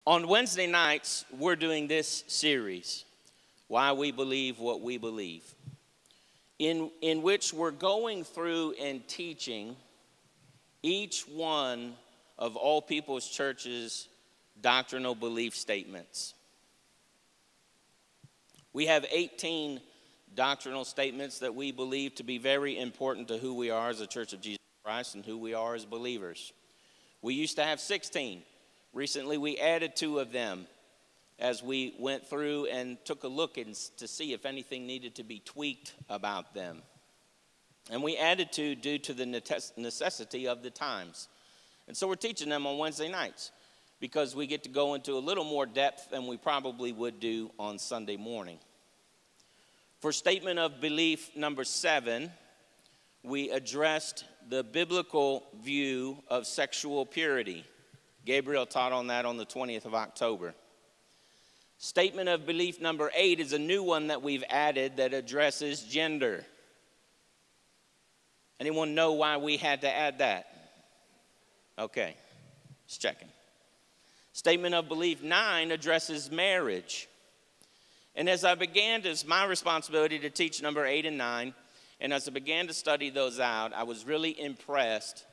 On Wednesday nights, we're doing this series, Why We Believe What We Believe, in which we're going through and teaching each one of All People's Church's doctrinal belief statements. We have 18 doctrinal statements that we believe to be very important to who we are as a Church of Jesus Christ and who we are as believers. We used to have 16. Recently, we added 2 of them as we went through and took a look to see if anything needed to be tweaked about them. And we added 2 due to the necessity of the times. And so we're teaching them on Wednesday nights because we get to go into a little more depth than we probably would do on Sunday morning. For statement of belief number 7, we addressed the biblical view of sexual purity. Gabriel taught on that on the 20th of October. Statement of belief number 8 is a new one that we've added that addresses gender. Anyone know why we had to add that? Okay, just checking. Statement of belief 9 addresses marriage. And as I began, it's my responsibility to teach number 8 and 9. And as I began to study those out, I was really impressed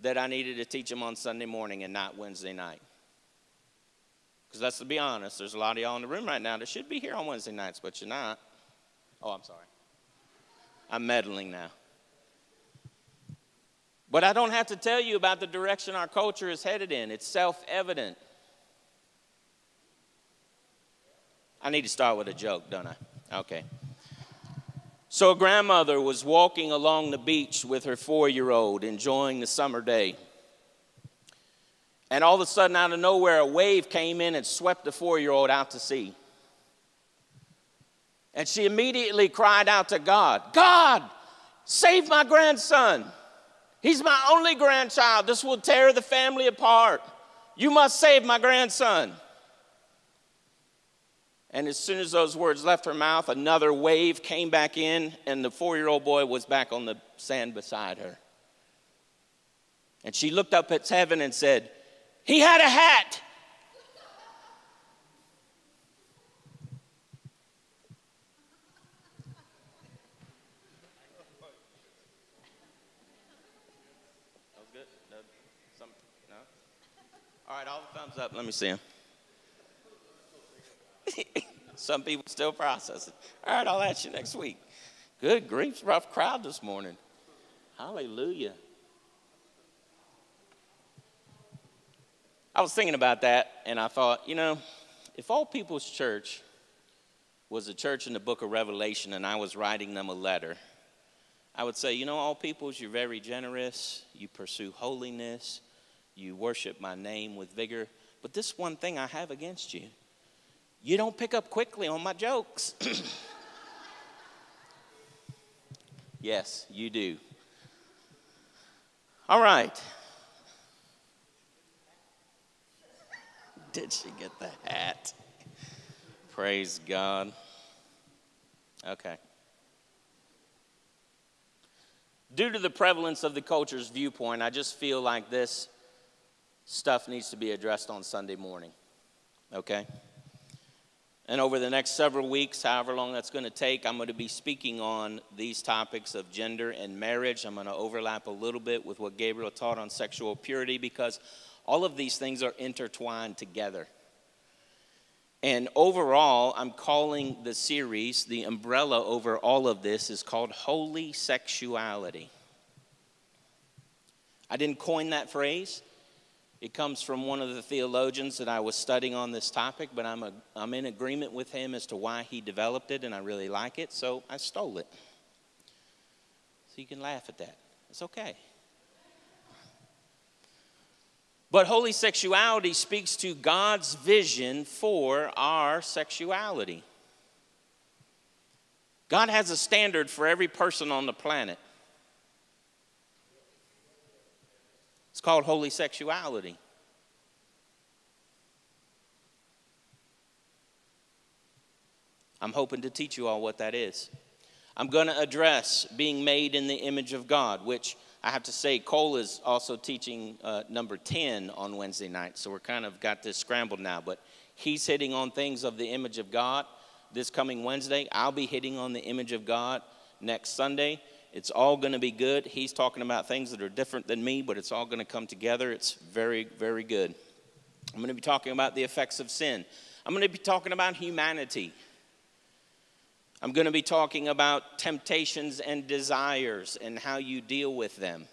that I needed to teach them on Sunday morning and not Wednesday night. Because let's be honest, there's a lot of y'all in the room right now that should be here on Wednesday nights, but you're not. Oh, I'm sorry. I'm meddling now. But I don't have to tell you about the direction our culture is headed in. It's self-evident. I need to start with a joke, don't I? Okay. So a grandmother was walking along the beach with her 4-year-old, enjoying the summer day. And all of a sudden, out of nowhere, a wave came in and swept the 4-year-old out to sea. And she immediately cried out to God, "God, save my grandson. He's my only grandchild. This will tear the family apart. You must save my grandson." And as soon as those words left her mouth, another wave came back in, and the 4-year-old boy was back on the sand beside her. And she looked up at heaven and said, "He had a hat." That was good? No? All right, all the thumbs up. Let me see them. Some people still processing. All right, I'll ask you next week. Good grief, rough crowd this morning. Hallelujah. I was thinking about that, and I thought, if All People's Church was a church in the book of Revelation and I was writing them a letter, I would say, All Peoples, you're very generous. You pursue holiness. You worship my name with vigor. But this one thing I have against you. You don't pick up quickly on my jokes. Yes, you do. All right. Did she get the hat? Praise God. Okay. Due to the prevalence of the culture's viewpoint, I just feel like this stuff needs to be addressed on Sunday morning. Okay? And over the next several weeks, however long that's going to take, I'm going to be speaking on these topics of gender and marriage. I'm going to overlap a little bit with what Gabriel taught on sexual purity because all of these things are intertwined together. And overall, I'm calling the series, the umbrella over all of this is called Holy Sexuality. I didn't coin that phrase. It comes from one of the theologians that I was studying on this topic, but I'm in agreement with him as to why he developed it, and I really like it, so I stole it. So you can laugh at that. It's okay. But holy sexuality speaks to God's vision for our sexuality. God has a standard for every person on the planet. It's called holy sexuality. I'm hoping to teach you all what that is. I'm going to address being made in the image of God, which I have to say, Cole is also teaching number 10 on Wednesday night, so we're kind of got this scrambled now. But he's hitting on things of the image of God this coming Wednesday. I'll be hitting on the image of God next Sunday. It's all going to be good. He's talking about things that are different than me, but it's all going to come together. It's very, very good. I'm going to be talking about the effects of sin. I'm going to be talking about humanity. I'm going to be talking about temptations and desires and how you deal with them.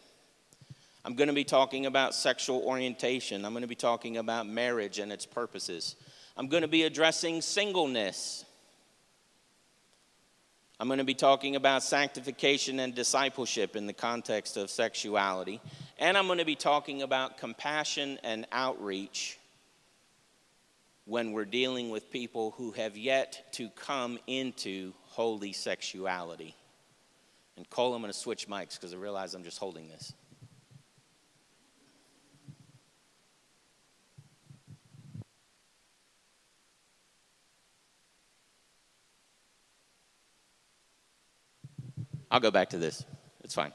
I'm going to be talking about sexual orientation. I'm going to be talking about marriage and its purposes. I'm going to be addressing singleness. I'm going to be talking about sanctification and discipleship in the context of sexuality. And I'm going to be talking about compassion and outreach when we're dealing with people who have yet to come into holy sexuality. And Cole, I'm going to switch mics because I realize I'm just holding this. I'll go back to this. It's fine.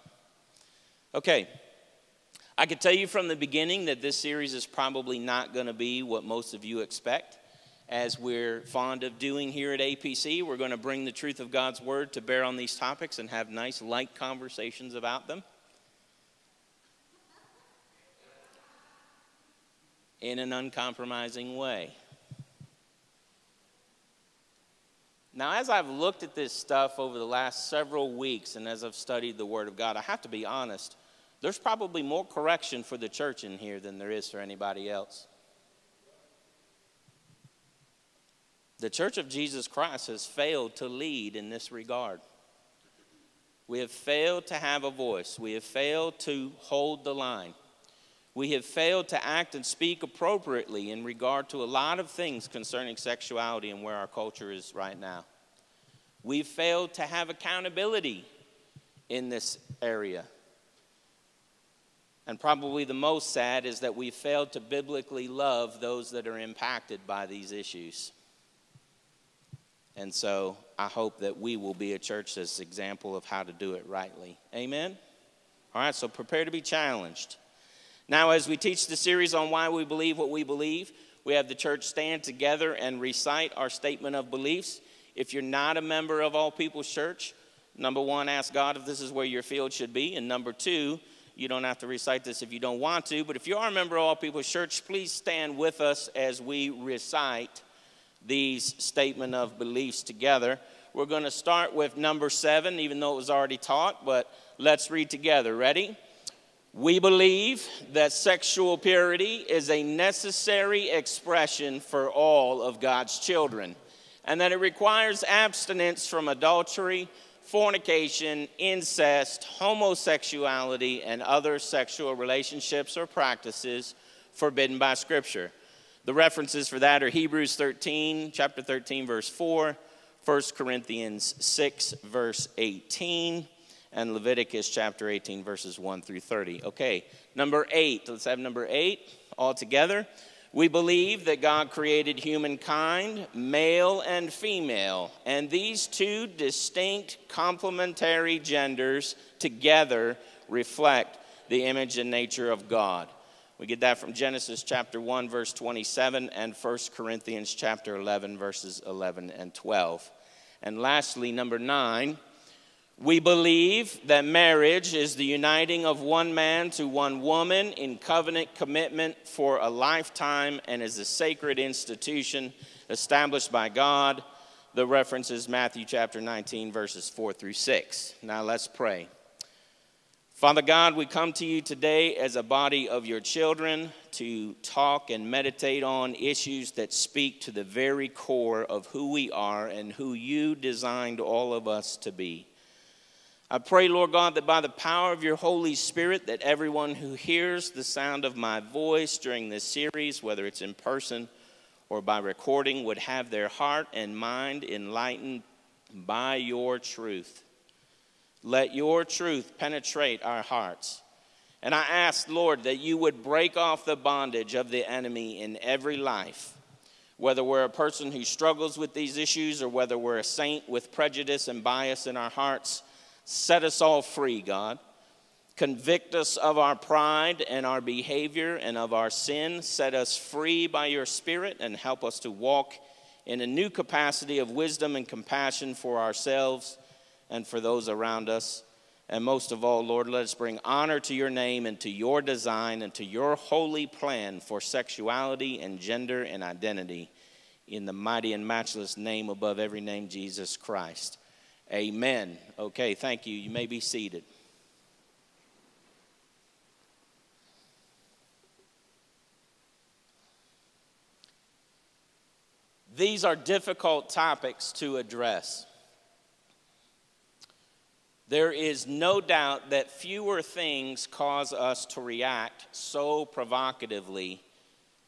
Okay. I could tell you from the beginning that this series is probably not going to be what most of you expect. As we're fond of doing here at APC, we're going to bring the truth of God's word to bear on these topics and have nice, light conversations about them in an uncompromising way. Now, as I've looked at this stuff over the last several weeks and as I've studied the Word of God, I have to be honest, there's probably more correction for the church in here than there is for anybody else. The Church of Jesus Christ has failed to lead in this regard. We have failed to have a voice. We have failed to hold the line. We have failed to act and speak appropriately in regard to a lot of things concerning sexuality and where our culture is right now. We've failed to have accountability in this area. And probably the most sad is that we've failed to biblically love those that are impacted by these issues. And so I hope that we will be a church that's an example of how to do it rightly. Amen? All right, so prepare to be challenged. Now, as we teach the series on why we believe what we believe, we have the church stand together and recite our statement of beliefs. If you're not a member of All People's Church, number one, ask God if this is where your field should be. And number two, you don't have to recite this if you don't want to. But if you are a member of All People's Church, please stand with us as we recite these statement of beliefs together. We're going to start with number 7, even though it was already taught, but let's read together. Ready? We believe that sexual purity is a necessary expression for all of God's children, and that it requires abstinence from adultery, fornication, incest, homosexuality, and other sexual relationships or practices forbidden by Scripture. The references for that are Hebrews 13, chapter 13, verse 4, 1 Corinthians 6, verse 18, and Leviticus chapter 18, verses 1 through 30. Okay, number 8. Let's have number 8 all together. We believe that God created humankind, male and female, and these two distinct complementary genders together reflect the image and nature of God. We get that from Genesis chapter 1, verse 27, and 1 Corinthians chapter 11, verses 11 and 12. And lastly, number 9, we believe that marriage is the uniting of one man to one woman in covenant commitment for a lifetime and is a sacred institution established by God. The reference is Matthew chapter 19, verses 4 through 6. Now let's pray. Father God, we come to you today as a body of your children to talk and meditate on issues that speak to the very core of who we are and who you designed all of us to be. I pray, Lord God, that by the power of your Holy Spirit, that everyone who hears the sound of my voice during this series, whether it's in person or by recording, would have their heart and mind enlightened by your truth. Let your truth penetrate our hearts. And I ask, Lord, that you would break off the bondage of the enemy in every life, whether we're a person who struggles with these issues or whether we're a saint with prejudice and bias in our hearts. Set us all free, God. Convict us of our pride and our behavior and of our sin. Set us free by your Spirit and help us to walk in a new capacity of wisdom and compassion for ourselves and for those around us. And most of all, Lord, let us bring honor to your name and to your design and to your holy plan for sexuality and gender and identity. In the mighty and matchless name above every name, Jesus Christ. Amen. Okay, thank you. You may be seated. These are difficult topics to address. There is no doubt that fewer things cause us to react so provocatively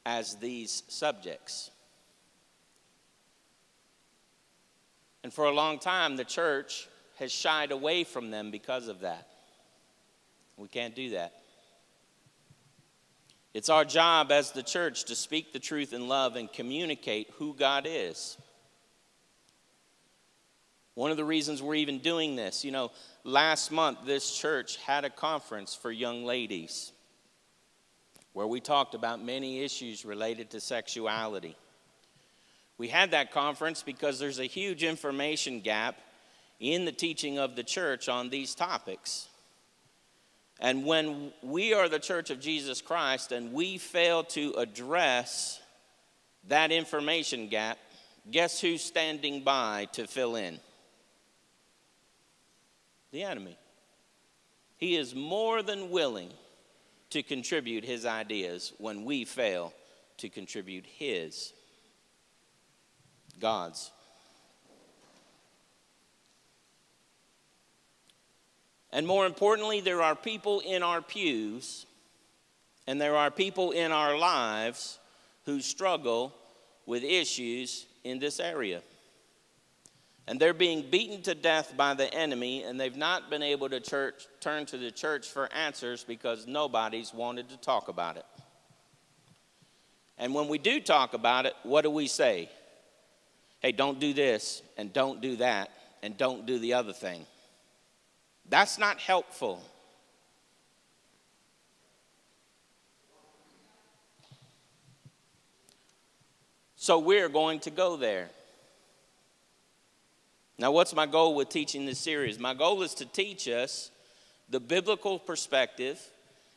as these subjects. And for a long time, the church has shied away from them because of that. We can't do that. It's our job as the church to speak the truth in love and communicate who God is. One of the reasons we're even doing this, last month this church had a conference for young ladies where we talked about many issues related to sexuality. We had that conference because there's a huge information gap in the teaching of the church on these topics. And when we are the Church of Jesus Christ and we fail to address that information gap, guess who's standing by to fill in? The enemy. He is more than willing to contribute his ideas when we fail to contribute his, God's. And more importantly, there are people in our pews and there are people in our lives who struggle with issues in this area. And they're being beaten to death by the enemy, and they've not been able to turn to the church for answers because nobody's wanted to talk about it. And when we do talk about it, what do we say? Hey, don't do this, and don't do that, and don't do the other thing. That's not helpful. So we're going to go there. Now, what's my goal with teaching this series? My goal is to teach us the biblical perspective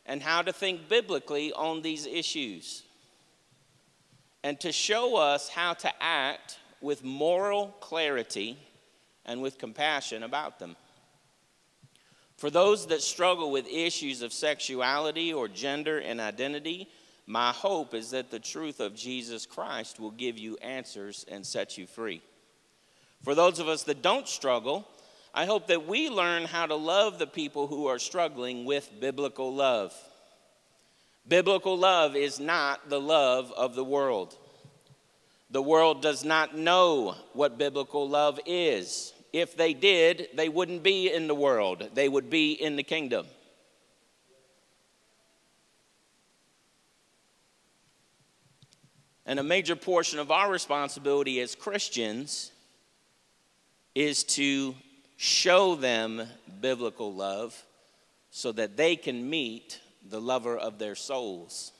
and how to think biblically on these issues, and to show us how to act with moral clarity and with compassion about them. For those that struggle with issues of sexuality or gender and identity, my hope is that the truth of Jesus Christ will give you answers and set you free. For those of us that don't struggle, I hope that we learn how to love the people who are struggling with biblical love. Biblical love is not the love of the world. The world does not know what biblical love is. If they did, they wouldn't be in the world. They would be in the kingdom. And a major portion of our responsibility as Christians is to show them biblical love so that they can meet the lover of their souls.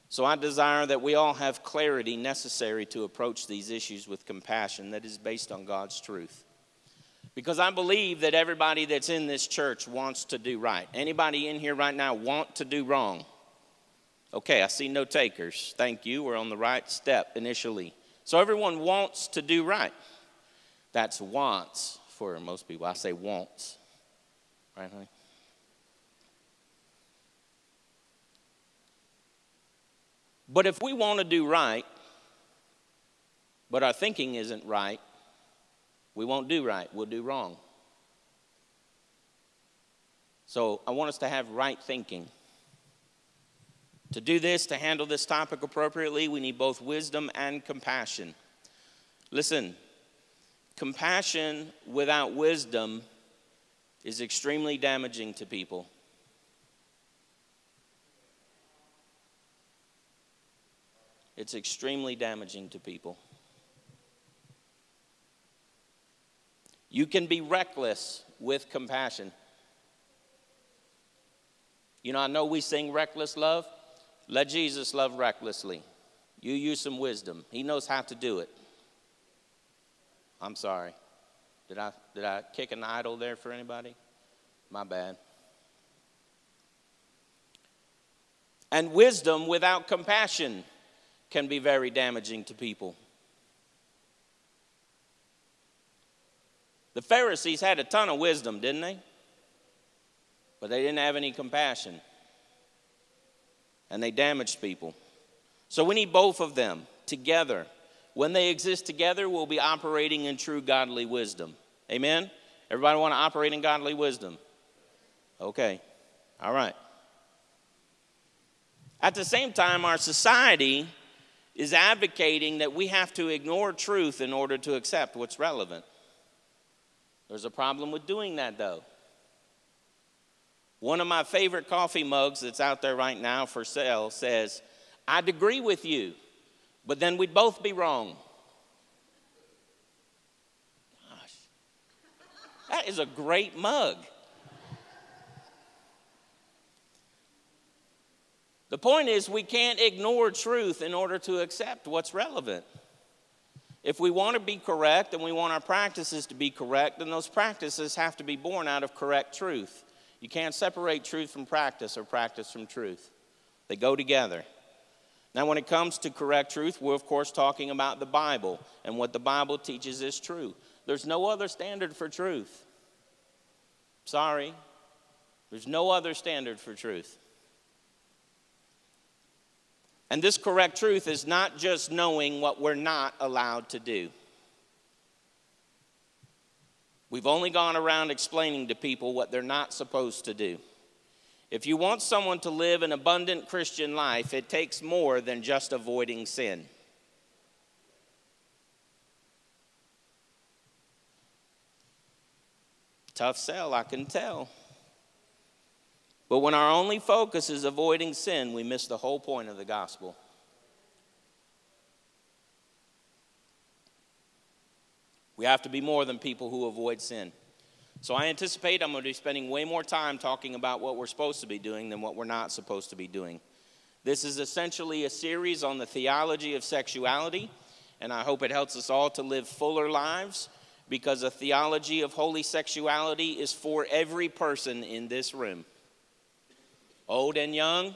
So I desire that we all have clarity necessary to approach these issues with compassion that is based on God's truth. Because I believe that everybody that's in this church wants to do right. Anybody in here right now want to do wrong? Okay, I see no takers. Thank you. We're on the right step initially. So everyone wants to do right. That's wants for most people. I say wants. Right, honey? But if we want to do right, but our thinking isn't right, we won't do right. We'll do wrong. So I want us to have right thinking. To do this, to handle this topic appropriately, we need both wisdom and compassion. Listen, compassion without wisdom is extremely damaging to people. It's extremely damaging to people. You can be reckless with compassion. You know, I know we sing reckless love. Let Jesus love recklessly. You use some wisdom. He knows how to do it. I'm sorry. Did I kick an idol there for anybody? My bad. And wisdom without compassion can be very damaging to people. The Pharisees had a ton of wisdom, didn't they? But they didn't have any compassion. And they damaged people. So we need both of them together. When they exist together, we'll be operating in true godly wisdom. Amen? Everybody want to operate in godly wisdom? Okay. All right. At the same time, our society is advocating that we have to ignore truth in order to accept what's relevant. There's a problem with doing that, though. One of my favorite coffee mugs that's out there right now for sale says, "I'd agree with you, but then we'd both be wrong." Gosh, that is a great mug. The point is, we can't ignore truth in order to accept what's relevant. If we want to be correct and we want our practices to be correct, then those practices have to be born out of correct truth. You can't separate truth from practice or practice from truth. They go together. Now, when it comes to correct truth, we're, of course, talking about the Bible and what the Bible teaches is true. There's no other standard for truth. Sorry. There's no other standard for truth. And this correct truth is not just knowing what we're not allowed to do. We've only gone around explaining to people what they're not supposed to do. If you want someone to live an abundant Christian life, it takes more than just avoiding sin. Tough sell, I can tell. But when our only focus is avoiding sin, we miss the whole point of the gospel. We have to be more than people who avoid sin. So I anticipate I'm going to be spending way more time talking about what we're supposed to be doing than what we're not supposed to be doing. This is essentially a series on the theology of sexuality, and I hope it helps us all to live fuller lives, because a theology of holy sexuality is for every person in this room. Old and young,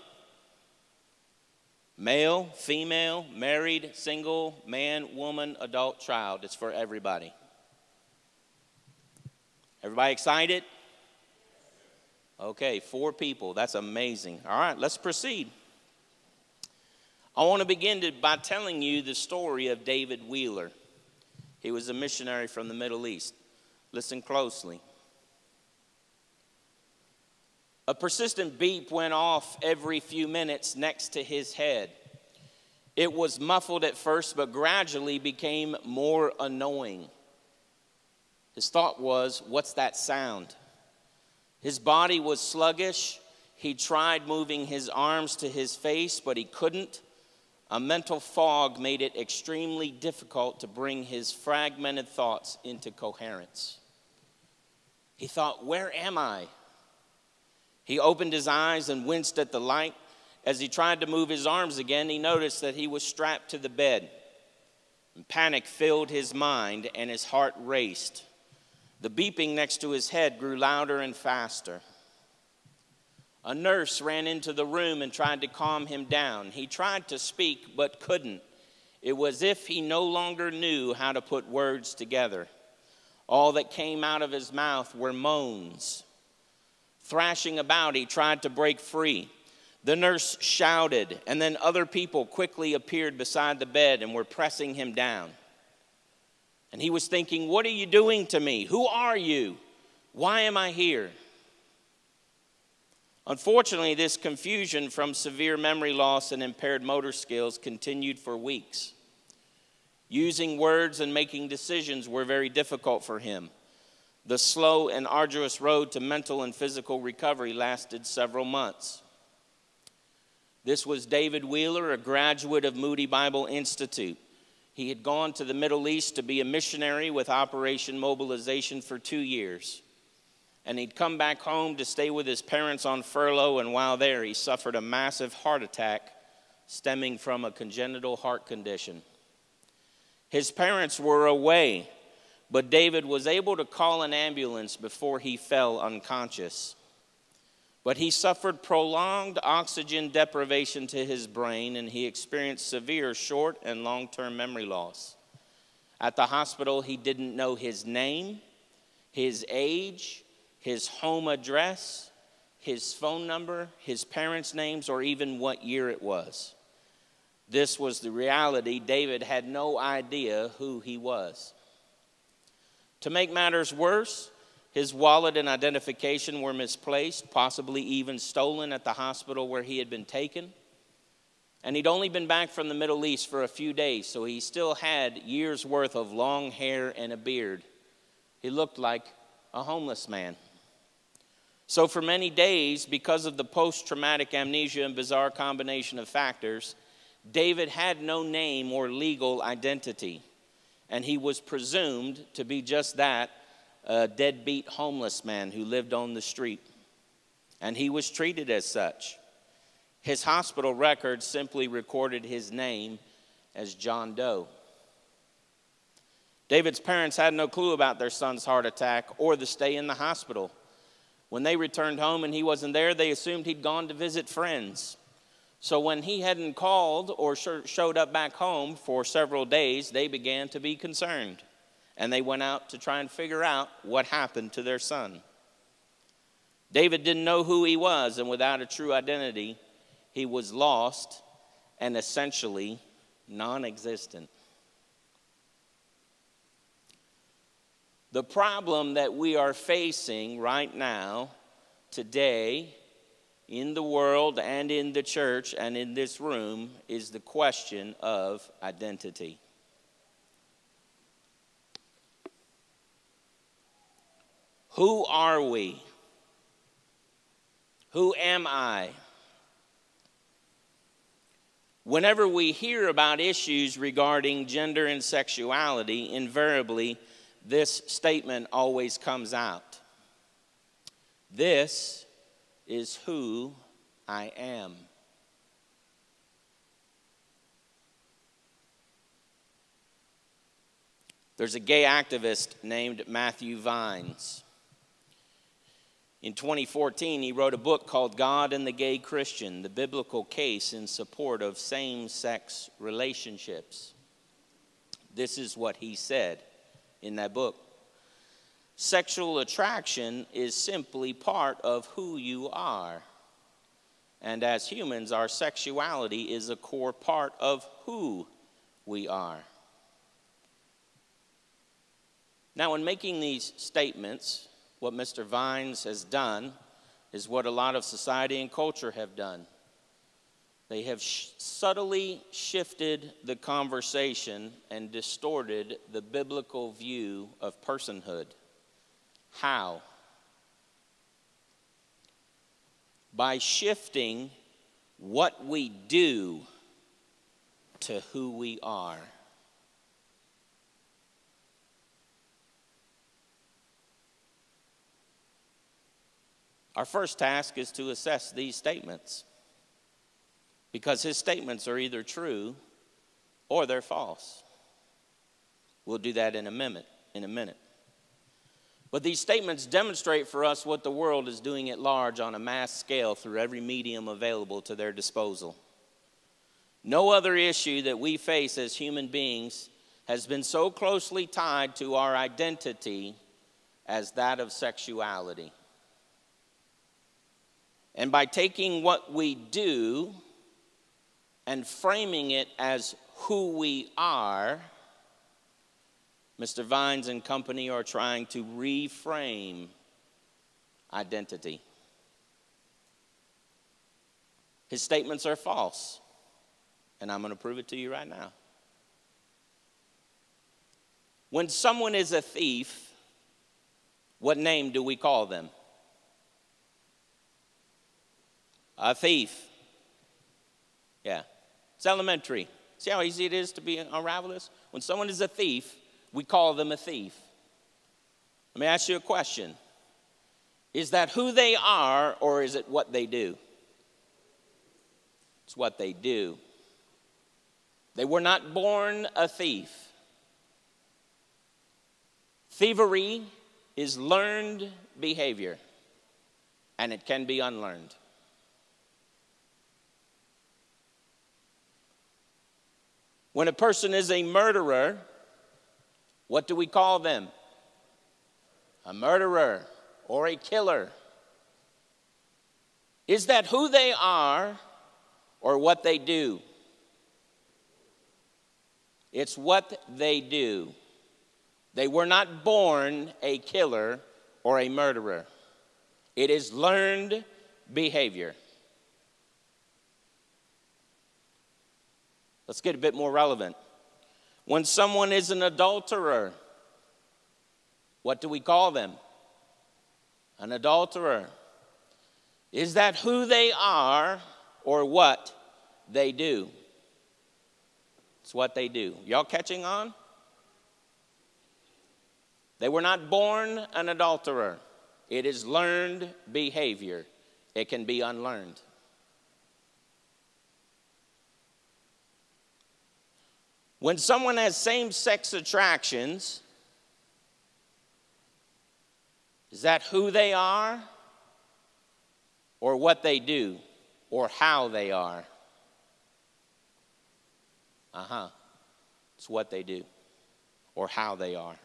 male, female, married, single, man, woman, adult, child. It's for everybody. Everybody excited? Okay, 4 people. That's amazing. All right, let's proceed. I want to begin by telling you the story of David Wheeler. He was a missionary from the Middle East. Listen closely. A persistent beep went off every few minutes next to his head. It was muffled at first, but gradually became more annoying. His thought was, what's that sound? His body was sluggish. He tried moving his arms to his face, but he couldn't. A mental fog made it extremely difficult to bring his fragmented thoughts into coherence. He thought, where am I? He opened his eyes and winced at the light. As he tried to move his arms again, he noticed that he was strapped to the bed. Panic filled his mind and his heart raced. The beeping next to his head grew louder and faster. A nurse ran into the room and tried to calm him down. He tried to speak but couldn't. It was as if he no longer knew how to put words together. All that came out of his mouth were moans. Thrashing about, he tried to break free. The nurse shouted, and then other people quickly appeared beside the bed and were pressing him down. And he was thinking, what are you doing to me? Who are you? Why am I here? Unfortunately, this confusion from severe memory loss and impaired motor skills continued for weeks. Using words and making decisions were very difficult for him. The slow and arduous road to mental and physical recovery lasted several months. This was David Wheeler, a graduate of Moody Bible Institute. He had gone to the Middle East to be a missionary with Operation Mobilization for 2 years. And he'd come back home to stay with his parents on furlough, and while there, he suffered a massive heart attack stemming from a congenital heart condition. His parents were away, but David was able to call an ambulance before he fell unconscious. But he suffered prolonged oxygen deprivation to his brain, and he experienced severe short and long-term memory loss. At the hospital, he didn't know his name, his age, his home address, his phone number, his parents' names, or even what year it was. This was the reality. David had no idea who he was. To make matters worse, his wallet and identification were misplaced, possibly even stolen at the hospital where he had been taken. And he'd only been back from the Middle East for a few days, so he still had years' worth of long hair and a beard. He looked like a homeless man. So for many days, because of the post-traumatic amnesia and bizarre combination of factors, David had no name or legal identity, and he was presumed to be just that, a deadbeat homeless man who lived on the street, and he was treated as such. His hospital records simply recorded his name as John Doe. David's parents had no clue about their son's heart attack or the stay in the hospital. When they returned home and he wasn't there, they assumed he'd gone to visit friends. So when he hadn't called or showed up back home for several days, they began to be concerned. And they went out to try and figure out what happened to their son. David didn't know who he was, and without a true identity, he was lost and essentially non-existent. The problem that we are facing right now, today, in the world and in the church and in this room, is the question of identity. Who are we? Who am I? Whenever we hear about issues regarding gender and sexuality, invariably, this statement always comes out. This is who I am. There's a gay activist named Matthew Vines. In 2014, he wrote a book called God and the Gay Christian, the Biblical Case in Support of Same-Sex Relationships. This is what he said in that book. Sexual attraction is simply part of who you are. And as humans, our sexuality is a core part of who we are. Now, in making these statements, what Mr. Vines has done is what a lot of society and culture have done. They have subtly shifted the conversation and distorted the biblical view of personhood. How? By shifting what we do to who we are. Our first task is to assess these statements, because his statements are either true or they're false. We'll do that in a minute. But these statements demonstrate for us what the world is doing at large on a mass scale through every medium available to their disposal. No other issue that we face as human beings has been so closely tied to our identity as that of sexuality. And by taking what we do and framing it as who we are, Mr. Vines and company are trying to reframe identity. His statements are false, and I'm going to prove it to you right now. When someone is a thief, what name do we call them? A thief. Yeah. It's elementary. See how easy it is to unravel this? When someone is a thief, we call them a thief. Let me ask you a question. Is that who they are, or is it what they do? It's what they do. They were not born a thief. Thievery is learned behavior, and it can be unlearned. When a person is a murderer, what do we call them? A murderer or a killer. Is that who they are or what they do? It's what they do. They were not born a killer or a murderer. It is learned behavior. Let's get a bit more relevant. When someone is an adulterer, what do we call them? An adulterer. Is that who they are or what they do? It's what they do. Y'all catching on? They were not born an adulterer. It is learned behavior. It can be unlearned. When someone has same-sex attractions, is that who they are or what they do or how they are? It's what they do or how they are.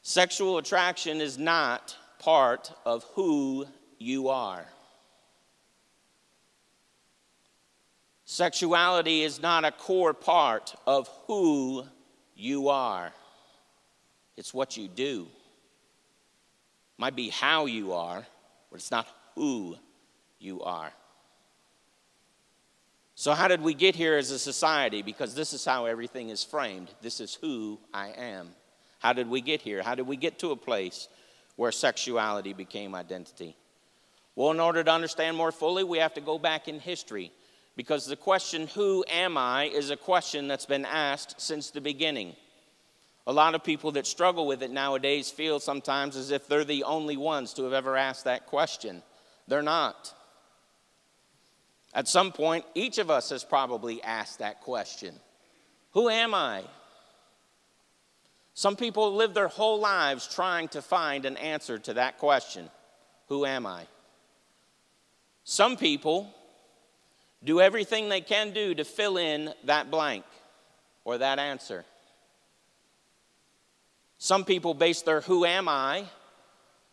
Sexual attraction is not part of who you are. Sexuality is not a core part of who you are. It's what you do. Might be how you are, but it's not who you are. So how did we get here as a society? Because this is how everything is framed. This is who I am. How did we get here? How did we get to a place where sexuality became identity? Well, in order to understand more fully, we have to go back in history. Because the question, who am I, is a question that's been asked since the beginning. A lot of people that struggle with it nowadays feel sometimes as if they're the only ones to have ever asked that question. They're not. At some point, each of us has probably asked that question. Who am I? Some people live their whole lives trying to find an answer to that question. Who am I? Some people do everything they can do to fill in that blank or that answer. Some people base their who am I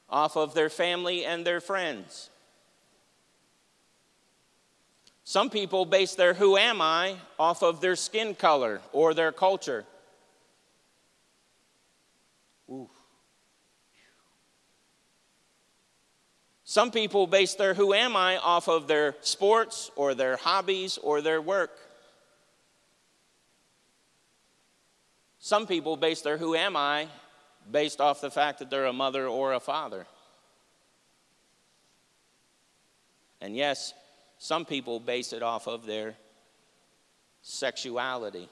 off of their family and their friends. Some people base their who am I off of their skin color or their culture. Ooh. Some people base their who am I off of their sports or their hobbies or their work. Some people base their who am I based off the fact that they're a mother or a father. And yes, some people base it off of their sexuality.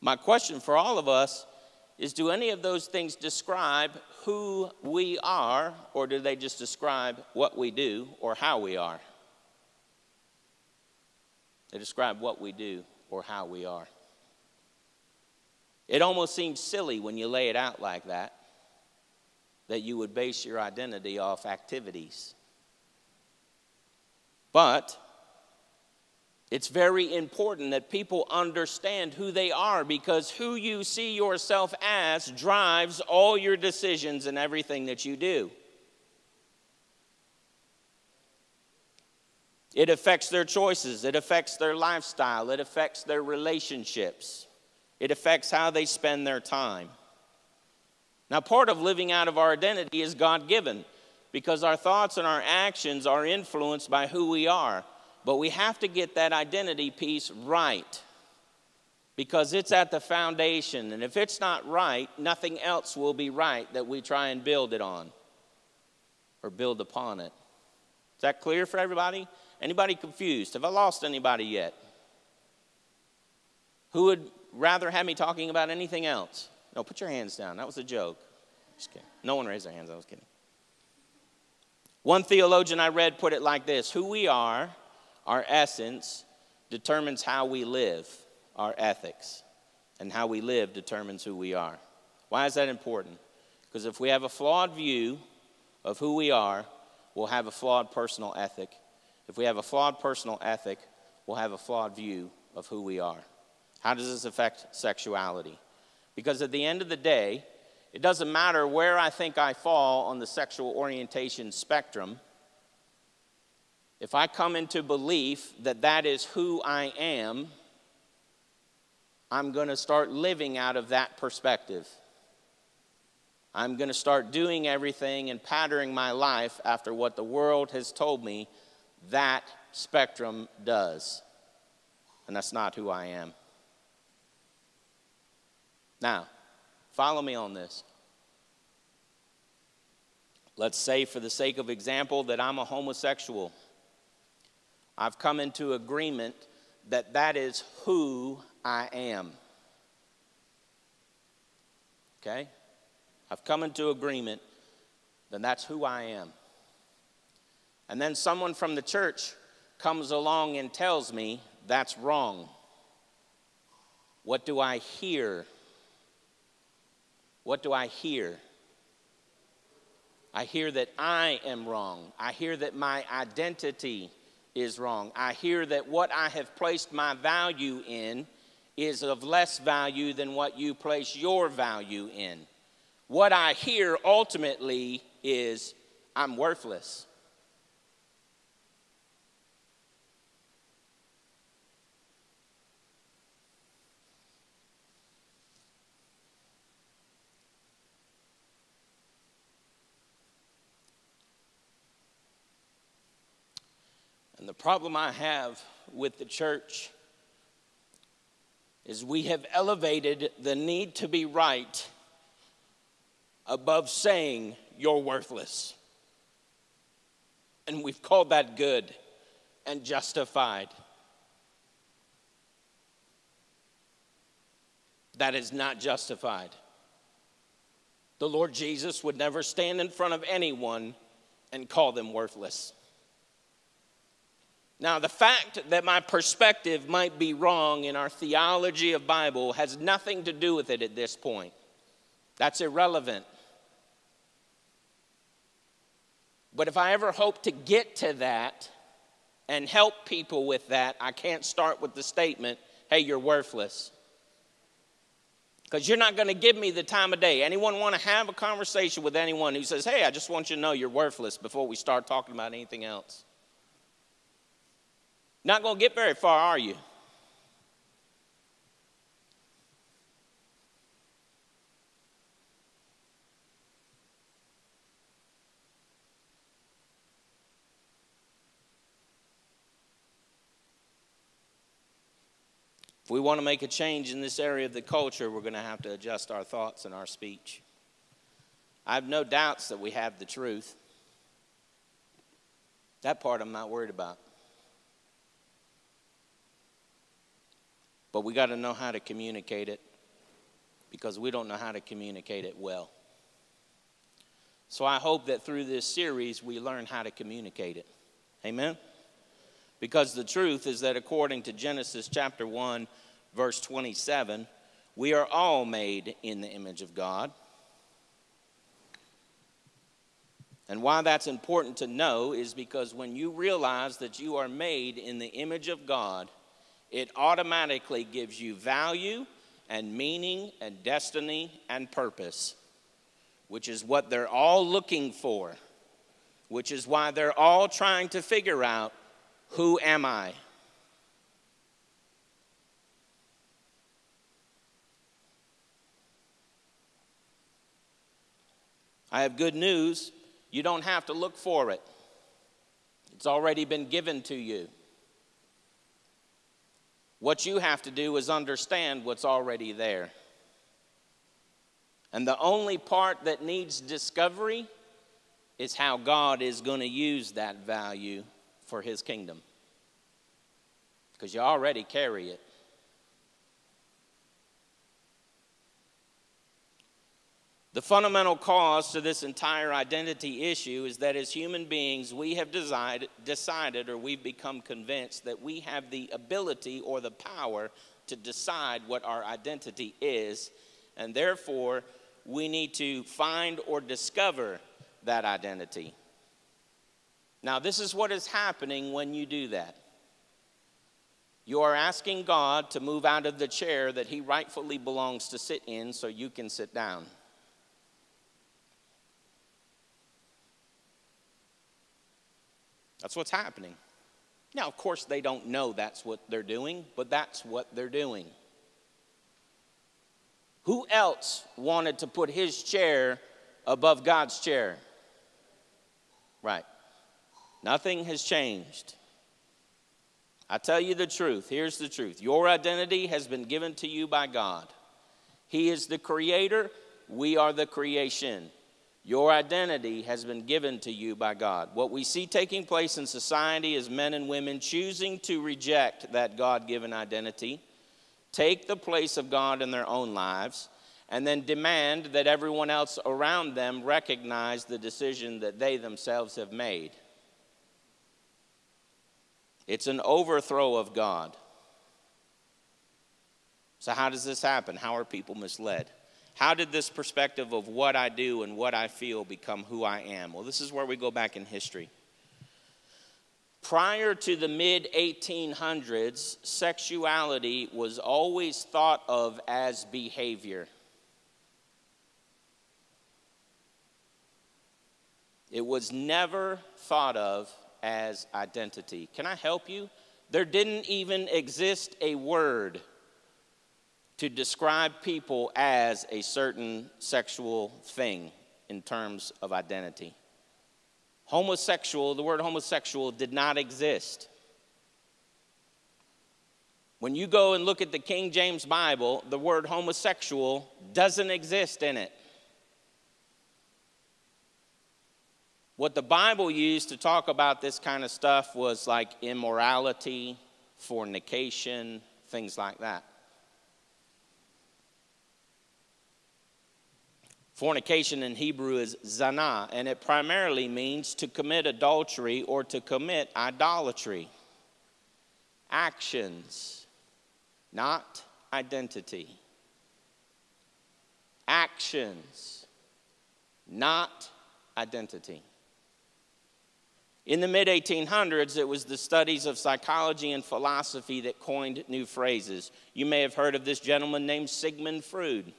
My question for all of us is, do any of those things describe who we are, or do they just describe what we do or how we are? They describe what we do or how we are. It almost seems silly when you lay it out like that you would base your identity off activities. But it's very important that people understand who they are, because who you see yourself as drives all your decisions and everything that you do. It affects their choices. It affects their lifestyle. It affects their relationships. It affects how they spend their time. Now, part of living out of our identity is God-given, because our thoughts and our actions are influenced by who we are. But we have to get that identity piece right, because it's at the foundation. And if it's not right, nothing else will be right that we try and build it on or build upon it. Is that clear for everybody? Anybody confused? Have I lost anybody yet? Who would rather have me talking about anything else? No, put your hands down. That was a joke. Just kidding. No one raised their hands. I was kidding. One theologian I read put it like this: who we are, our essence, determines how we live, our ethics. And how we live determines who we are. Why is that important? Because if we have a flawed view of who we are, we'll have a flawed personal ethic. If we have a flawed personal ethic, we'll have a flawed view of who we are. How does this affect sexuality? Because at the end of the day, it doesn't matter where I think I fall on the sexual orientation spectrum. If I come into belief that that is who I am, I'm going to start living out of that perspective. I'm going to start doing everything and patterning my life after what the world has told me that spectrum does. And that's not who I am. Now, follow me on this. Let's say, for the sake of example, that I'm a homosexual. I've come into agreement that that is who I am. Okay? I've come into agreement that that's who I am. And then someone from the church comes along and tells me that's wrong. What do I hear? What do I hear? I hear that I am wrong. I hear that my identity is wrong. I hear that what I have placed my value in is of less value than what you place your value in. What I hear ultimately is I'm worthless. And the problem I have with the church is we have elevated the need to be right above saying you're worthless. And we've called that good and justified. That is not justified. The Lord Jesus would never stand in front of anyone and call them worthless. Now, the fact that my perspective might be wrong in our theology of Bible has nothing to do with it at this point. That's irrelevant. But if I ever hope to get to that and help people with that, I can't start with the statement, hey, you're worthless. Because you're not going to give me the time of day. Anyone want to have a conversation with anyone who says, hey, I just want you to know you're worthless before we start talking about anything else? Not going to get very far, are you? If we want to make a change in this area of the culture, we're going to have to adjust our thoughts and our speech. I have no doubts that we have the truth. That part I'm not worried about. But we got to know how to communicate it, because we don't know how to communicate it well. So I hope that through this series we learn how to communicate it. Amen? Because the truth is that according to Genesis chapter 1, verse 27, we are all made in the image of God. And why that's important to know is because when you realize that you are made in the image of God, it automatically gives you value and meaning and destiny and purpose, which is what they're all looking for, which is why they're all trying to figure out, who am I? I have good news. You don't have to look for it. It's already been given to you. What you have to do is understand what's already there. And the only part that needs discovery is how God is going to use that value for his kingdom. Because you already carry it. The fundamental cause to this entire identity issue is that as human beings, we have decided, or we've become convinced that we have the ability or the power to decide what our identity is, and therefore we need to find or discover that identity. Now, this is what is happening when you do that. You are asking God to move out of the chair that he rightfully belongs to sit in so you can sit down. That's what's happening. Now, of course, they don't know that's what they're doing, but that's what they're doing. Who else wanted to put his chair above God's chair? Right. Nothing has changed. I tell you the truth. Here's the truth. Your identity has been given to you by God. He is the creator. We are the creation. Your identity has been given to you by God. What we see taking place in society is men and women choosing to reject that God-given identity, take the place of God in their own lives, and then demand that everyone else around them recognize the decision that they themselves have made. It's an overthrow of God. So how does this happen? How are people misled? How did this perspective of what I do and what I feel become who I am? Well, this is where we go back in history. Prior to the mid-1800s, sexuality was always thought of as behavior. It was never thought of as identity. Can I help you? There didn't even exist a word to describe people as a certain sexual thing in terms of identity. Homosexual, the word homosexual did not exist. When you go and look at the King James Bible, the word homosexual doesn't exist in it. What the Bible used to talk about this kind of stuff was like immorality, fornication, things like that. Fornication in Hebrew is zana, and it primarily means to commit adultery or to commit idolatry. Actions, not identity. Actions, not identity. In the mid-1800s, it was the studies of psychology and philosophy that coined new phrases. You may have heard of this gentleman named Sigmund Freud.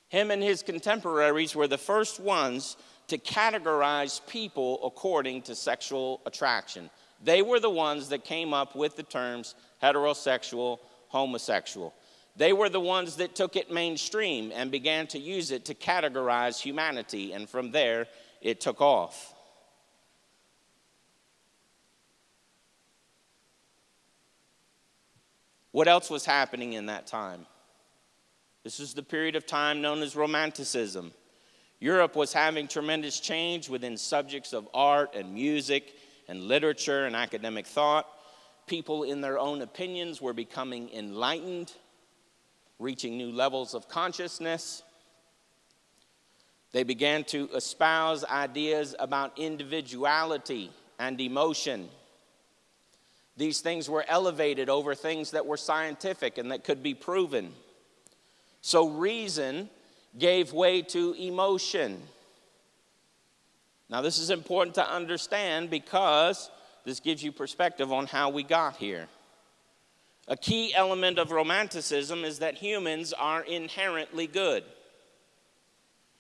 Him and his contemporaries were the first ones to categorize people according to sexual attraction. They were the ones that came up with the terms heterosexual, homosexual. They were the ones that took it mainstream and began to use it to categorize humanity, and from there, it took off. What else was happening in that time? This is the period of time known as Romanticism. Europe was having tremendous change within subjects of art and music and literature and academic thought. People in their own opinions were becoming enlightened, reaching new levels of consciousness. They began to espouse ideas about individuality and emotion. These things were elevated over things that were scientific and that could be proven. So reason gave way to emotion. Now, this is important to understand because this gives you perspective on how we got here. A key element of Romanticism is that humans are inherently good.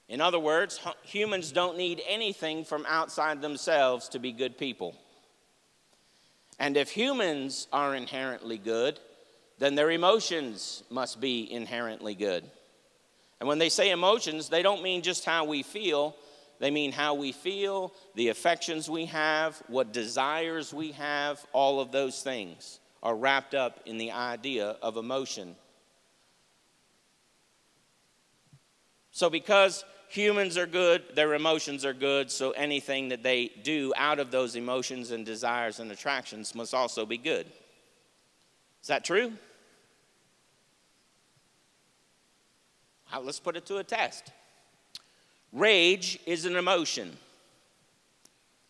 In other words, humans don't need anything from outside themselves to be good people. And if humans are inherently good, then their emotions must be inherently good. And when they say emotions, they don't mean just how we feel. They mean how we feel, the affections we have, what desires we have. All of those things are wrapped up in the idea of emotion. So because humans are good, their emotions are good, so anything that they do out of those emotions and desires and attractions must also be good. Is that true? let's put it to a test. Rage is an emotion.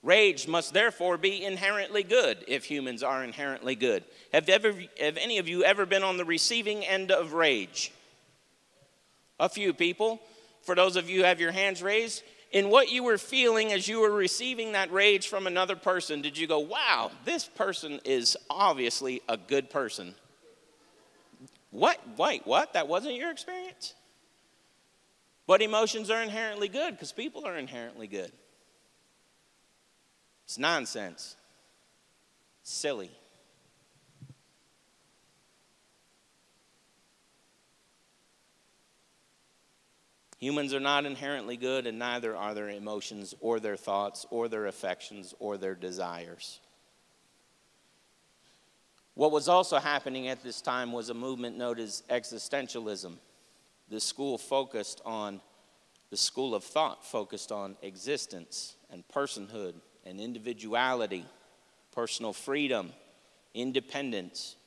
Rage must therefore be inherently good if humans are inherently good. Have any of you ever been on the receiving end of rage? A few people. For those of you who have your hands raised, in what you were feeling as you were receiving that rage from another person, did you go, wow, this person is obviously a good person? What? Wait, what? That wasn't your experience? But emotions are inherently good because people are inherently good. It's nonsense. Silly. Humans are not inherently good, and neither are their emotions or their thoughts or their affections or their desires. What was also happening at this time was a movement known as existentialism. The school of thought focused on existence and personhood and individuality, personal freedom, independence.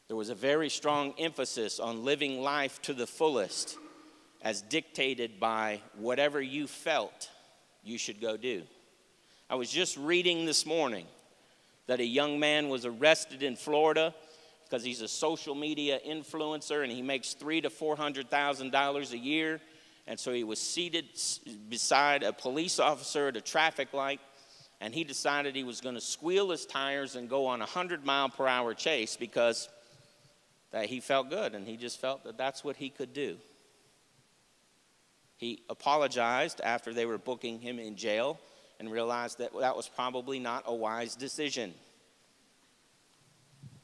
There was a very strong emphasis on living life to the fullest as dictated by whatever you felt you should go do. I was just reading this morning that a young man was arrested in Florida because he's a social media influencer and he makes $300,000 to $400,000 a year. And so he was seated beside a police officer at a traffic light, and he decided he was going to squeal his tires and go on a 100-mile-per-hour chase because that he felt good, and he just felt that that's what he could do. He apologized after they were booking him in jail and realized that that was probably not a wise decision.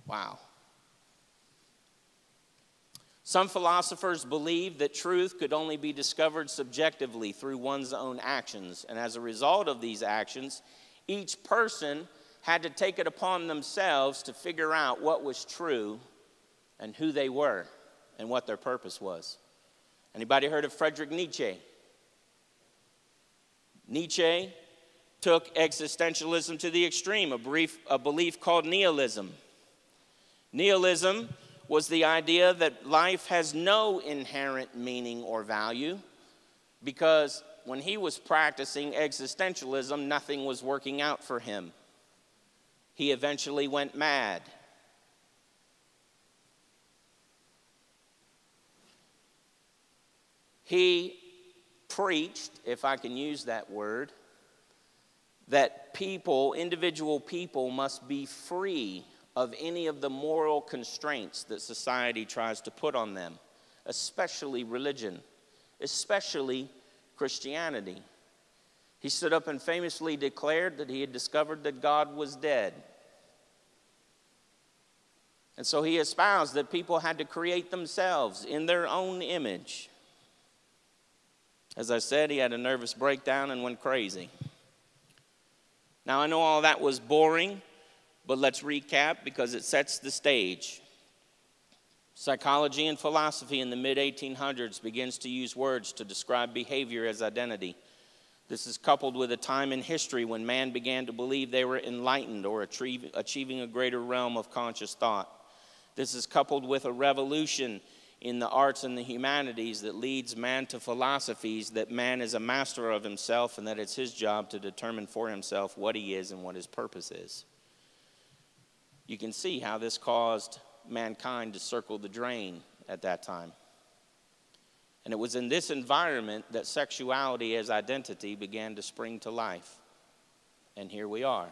Wow. Some philosophers believed that truth could only be discovered subjectively through one's own actions, and as a result of these actions, each person had to take it upon themselves to figure out what was true and who they were and what their purpose was. Anybody heard of Friedrich Nietzsche? Nietzsche took existentialism to the extreme, a belief called nihilism. Nihilism was the idea that life has no inherent meaning or value because when he was practicing existentialism, nothing was working out for him. He eventually went mad. He preached, if I can use that word, that individual people must be free of any of the moral constraints that society tries to put on them, especially religion, especially Christianity. He stood up and famously declared that he had discovered that God was dead. And so he espoused that people had to create themselves in their own image. As I said, he had a nervous breakdown and went crazy. Now, I know all that was boring, but let's recap because it sets the stage. Psychology and philosophy in the mid-1800s begins to use words to describe behavior as identity. This is coupled with a time in history when man began to believe they were enlightened or achieving a greater realm of conscious thought. This is coupled with a revolution in the arts and the humanities that leads man to philosophies that man is a master of himself and that it's his job to determine for himself what he is and what his purpose is. You can see how this caused mankind to circle the drain at that time. And it was in this environment that sexuality as identity began to spring to life. And here we are.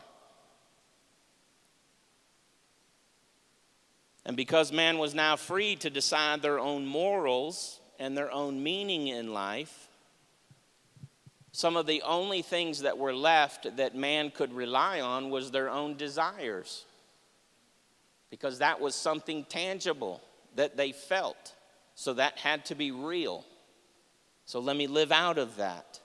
And because man was now free to decide their own morals and their own meaning in life, some of the only things that were left that man could rely on was their own desires. Because that was something tangible that they felt. So that had to be real. So let me live out of that.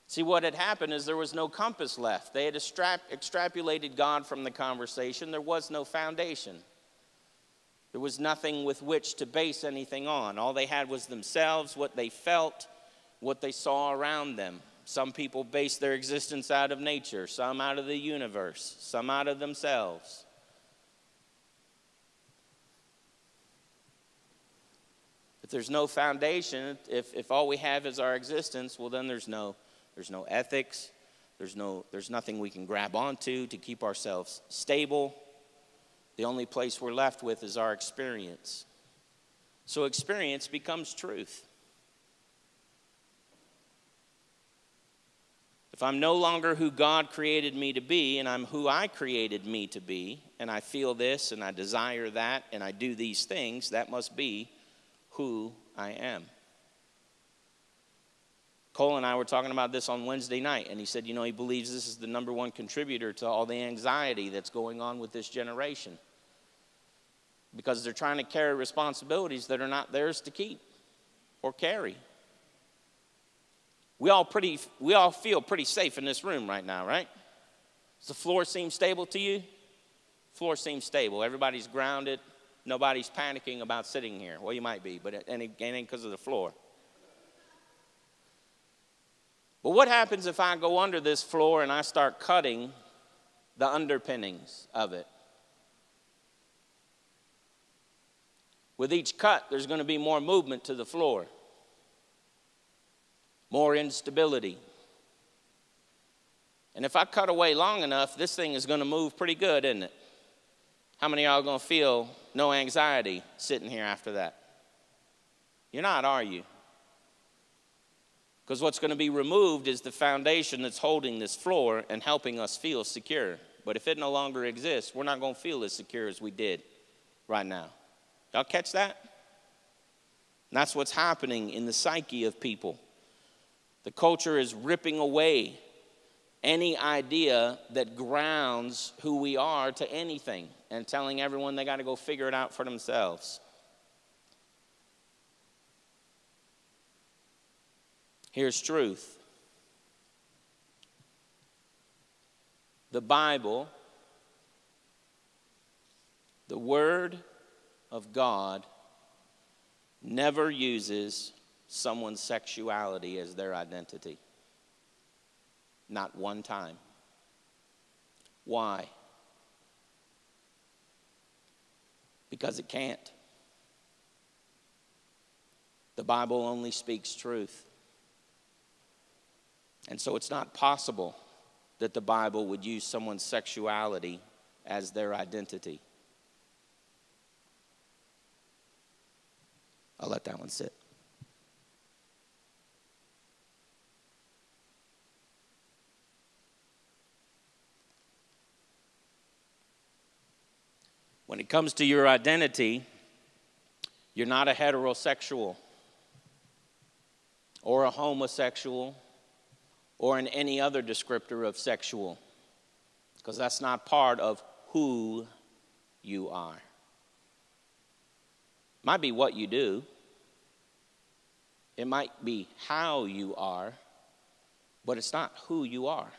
See, what had happened is there was no compass left. They had extrapolated God from the conversation. There was no foundation. There was nothing with which to base anything on. All they had was themselves, what they felt, what they saw around them. Some people base their existence out of nature, some out of the universe, some out of themselves. If there's no foundation, if all we have is our existence, well, then there's no ethics. There's nothing we can grab onto to keep ourselves stable. The only place we're left with is our experience. So experience becomes truth. If I'm no longer who God created me to be, and I'm who I created me to be, and I feel this, and I desire that, and I do these things, that must be who I am. Cole and I were talking about this on Wednesday night, and he said, he believes this is the number one contributor to all the anxiety that's going on with this generation. Because they're trying to carry responsibilities that are not theirs to keep or carry. We all feel pretty safe in this room right now, right? Does the floor seem stable to you? Floor seems stable. Everybody's grounded. Nobody's panicking about sitting here. Well, you might be, but it ain't because of the floor. But what happens if I go under this floor and I start cutting the underpinnings of it? With each cut, there's going to be more movement to the floor, more instability. And if I cut away long enough, this thing is going to move pretty good, isn't it? How many of y'all are going to feel no anxiety sitting here after that? You're not, are you? Because what's going to be removed is the foundation that's holding this floor and helping us feel secure. But if it no longer exists, we're not going to feel as secure as we did right now. Y'all catch that? And that's what's happening in the psyche of people. The culture is ripping away any idea that grounds who we are to anything and telling everyone they got to go figure it out for themselves. Here's truth. The Bible, the Word of God, never uses someone's sexuality as their identity. Not one time. Why? Because it can't. The Bible only speaks truth. And so it's not possible that the Bible would use someone's sexuality as their identity. I'll let that one sit. When it comes to your identity, you're not a heterosexual or a homosexual or in any other descriptor of sexual, because that's not part of who you are. It might be what you do. It might be how you are, but it's not who you are.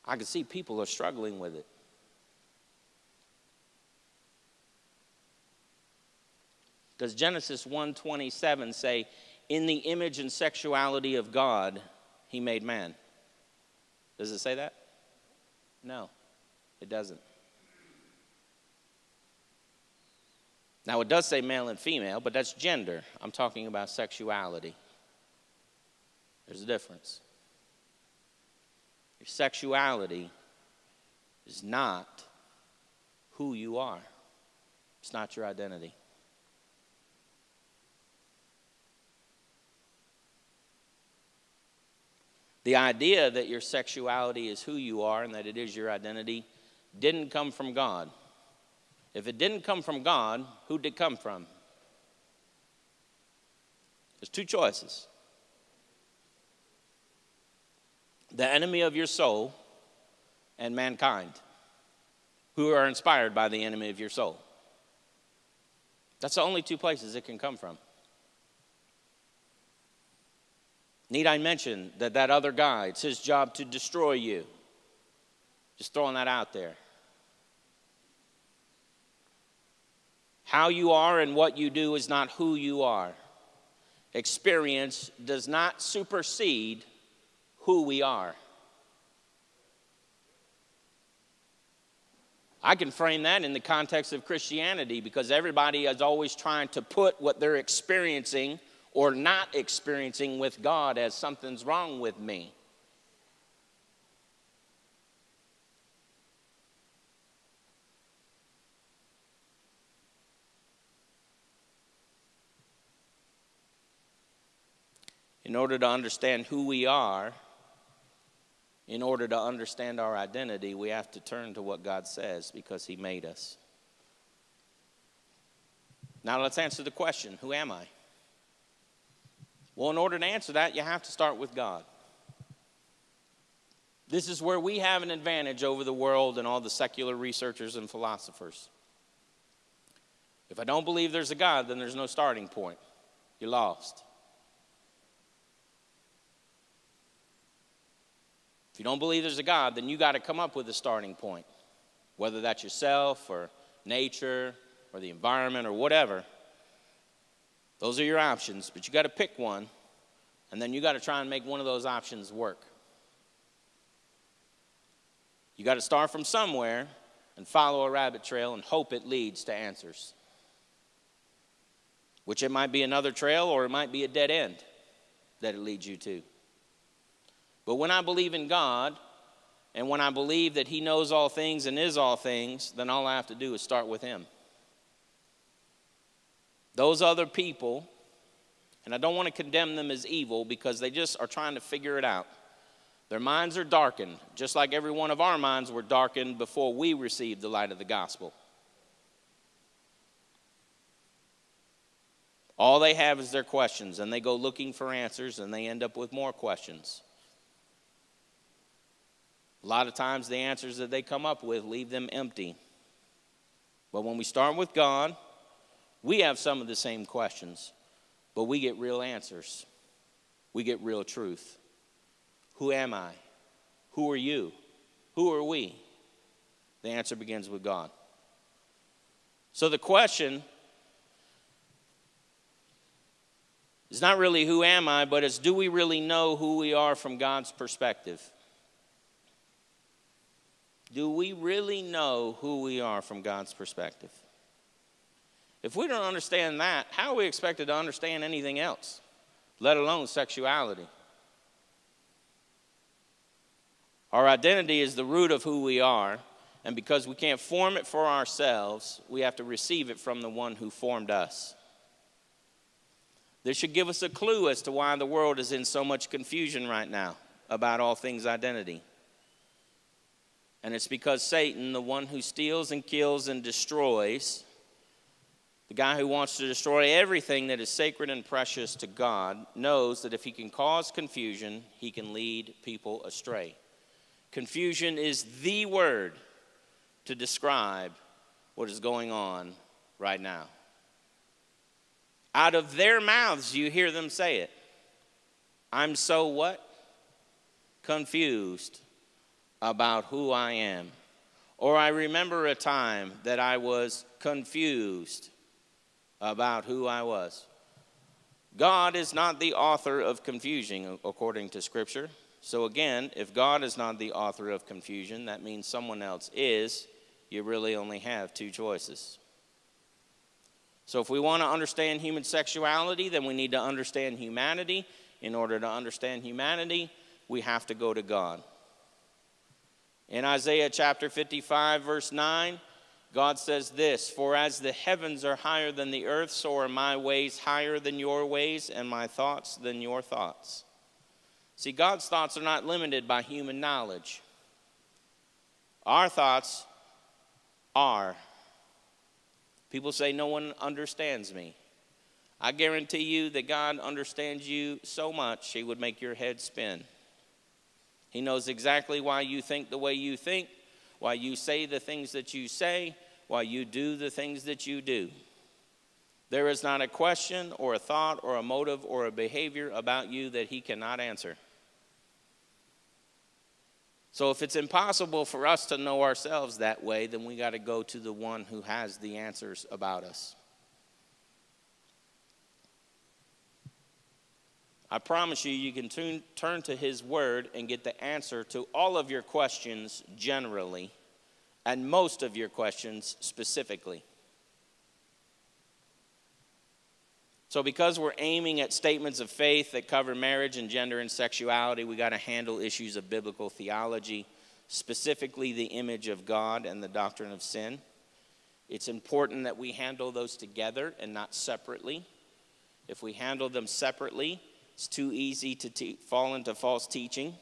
I can see people are struggling with it. Does Genesis 1:27 say, in the image and sexuality of God, he made man? Does it say that? No, it doesn't. Now, it does say male and female, but that's gender. I'm talking about sexuality. There's a difference. Your sexuality is not who you are. It's not your identity. The idea that your sexuality is who you are and that it is your identity didn't come from God. If it didn't come from God, who did it come from? There's two choices. The enemy of your soul and mankind, who are inspired by the enemy of your soul. That's the only two places it can come from. Need I mention that other guy, it's his job to destroy you? Just throwing that out there. How you are and what you do is not who you are. Experience does not supersede who we are. I can frame that in the context of Christianity because everybody is always trying to put what they're experiencing or not experiencing with God as something's wrong with me. In order to understand who we are, in order to understand our identity, we have to turn to what God says because he made us. Now let's answer the question, who am I? Well, in order to answer that, you have to start with God. This is where we have an advantage over the world and all the secular researchers and philosophers. If I don't believe there's a God, then there's no starting point. You're lost. If you don't believe there's a God, then you got to come up with a starting point, whether that's yourself or nature or the environment or whatever. Those are your options, but you got to pick one, and then you got to try and make one of those options work. You got to start from somewhere and follow a rabbit trail and hope it leads to answers, which it might be another trail or it might be a dead end that it leads you to. But when I believe in God, and when I believe that he knows all things and is all things, then all I have to do is start with him. Those other people, and I don't want to condemn them as evil because they just are trying to figure it out. Their minds are darkened, just like every one of our minds were darkened before we received the light of the gospel. All they have is their questions, and they go looking for answers, and they end up with more questions. A lot of times the answers that they come up with leave them empty. But when we start with God, we have some of the same questions, but we get real answers. We get real truth. Who am I? Who are you? Who are we? The answer begins with God. So the question is not really who am I, but it's do we really know who we are from God's perspective? Do we really know who we are from God's perspective? If we don't understand that, how are we expected to understand anything else, let alone sexuality? Our identity is the root of who we are, and because we can't form it for ourselves, we have to receive it from the one who formed us. This should give us a clue as to why the world is in so much confusion right now about all things identity. And it's because Satan, the one who steals and kills and destroys, the guy who wants to destroy everything that is sacred and precious to God, knows that if he can cause confusion, he can lead people astray. Confusion is the word to describe what is going on right now. Out of their mouths, you hear them say it. I'm so what? Confused about who I am. Or I remember a time that I was confused about who I was. God is not the author of confusion, according to Scripture. So again, if God is not the author of confusion, that means someone else is. You really only have two choices. So if we want to understand human sexuality, then we need to understand humanity. In order to understand humanity, we have to go to God. In Isaiah chapter 55, verse 9, God says this, "For as the heavens are higher than the earth, so are my ways higher than your ways, and my thoughts than your thoughts." See, God's thoughts are not limited by human knowledge. Our thoughts are. People say, no one understands me. I guarantee you that God understands you so much, he would make your head spin. He knows exactly why you think the way you think, why you say the things that you say, why you do the things that you do. There is not a question or a thought or a motive or a behavior about you that he cannot answer. So if it's impossible for us to know ourselves that way, then we got to go to the one who has the answers about us. I promise you, you can turn to his word and get the answer to all of your questions generally, and most of your questions specifically. So because we're aiming at statements of faith that cover marriage and gender and sexuality, we got to handle issues of biblical theology, specifically the image of God and the doctrine of sin. It's important that we handle those together and not separately. If we handle them separately, it's too easy to fall into false teaching.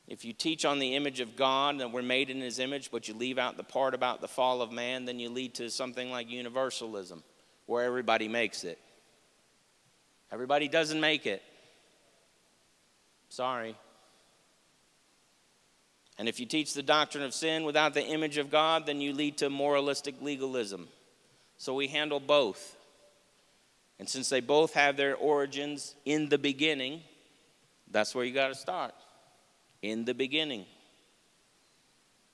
If you teach on the image of God, that we're made in his image, but you leave out the part about the fall of man, then you lead to something like universalism, where everybody makes it. Everybody doesn't make it. Sorry. And if you teach the doctrine of sin without the image of God, then you lead to moralistic legalism. So we handle both. And since they both have their origins in the beginning, that's where you got to start. In the beginning.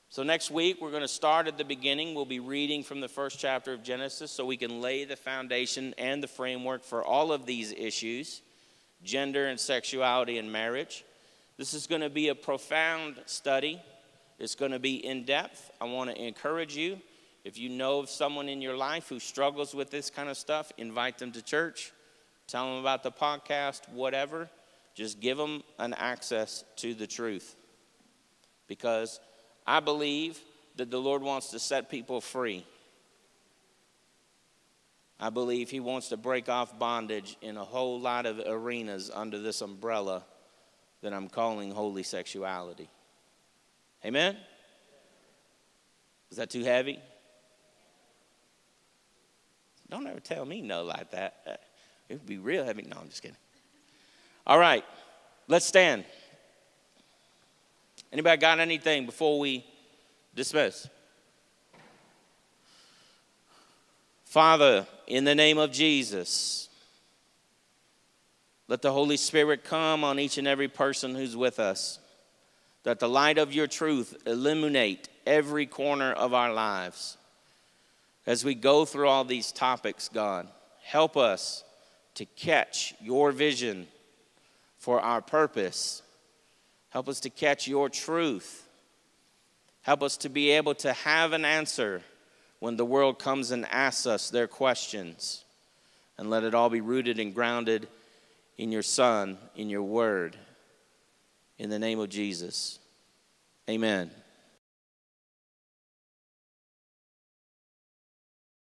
So next week, we're going to start at the beginning. We'll be reading from the first chapter of Genesis so we can lay the foundation and the framework for all of these issues, gender and sexuality and marriage. This is going to be a profound study. It's going to be in-depth. I want to encourage you, if you know of someone in your life who struggles with this kind of stuff, invite them to church. Tell them about the podcast, whatever. Just give them an access to the truth. Because I believe that the Lord wants to set people free. I believe he wants to break off bondage in a whole lot of arenas under this umbrella that I'm calling holy sexuality. Amen? Is that too heavy? Don't ever tell me no like that. It would be real heavy. No, I'm just kidding. All right, let's stand. Anybody got anything before we dismiss? Father, in the name of Jesus, let the Holy Spirit come on each and every person who's with us, that the light of your truth illuminate every corner of our lives. As we go through all these topics, God, help us to catch your vision for our purpose. Help us to catch your truth. Help us to be able to have an answer when the world comes and asks us their questions. And let it all be rooted and grounded in your Son, in your word. In the name of Jesus. Amen.